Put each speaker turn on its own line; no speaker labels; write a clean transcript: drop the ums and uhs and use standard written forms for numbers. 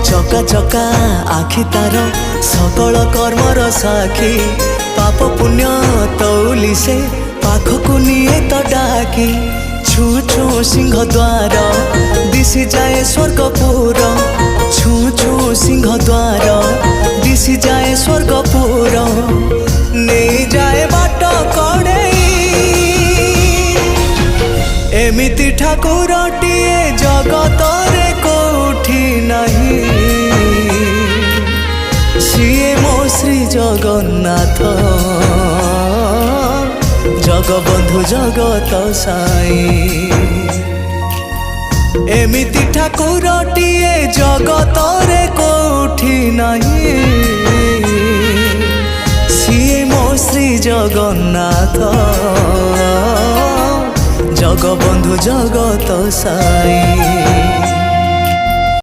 चका चका आखि तार सकल कर्मर साखी पाप पुण्य तौली से पाखकु निये तो डाकी छू छू सिंह द्वार दिशि जाए स्वर्गपुर छू छू सिंह द्वार दिशि जाए स्वर्गपुर नहीं जाए बाट कड़े एमिति ठाकुरटिए जगत रे कोठी नहीं सीए मो श्री जगन्नाथ जगबंधु जगत साई एमिति ठाकुरटिए जगत रे कोठी नहीं सीए मो श्री जगन्नाथ जगबंधु जगत साई।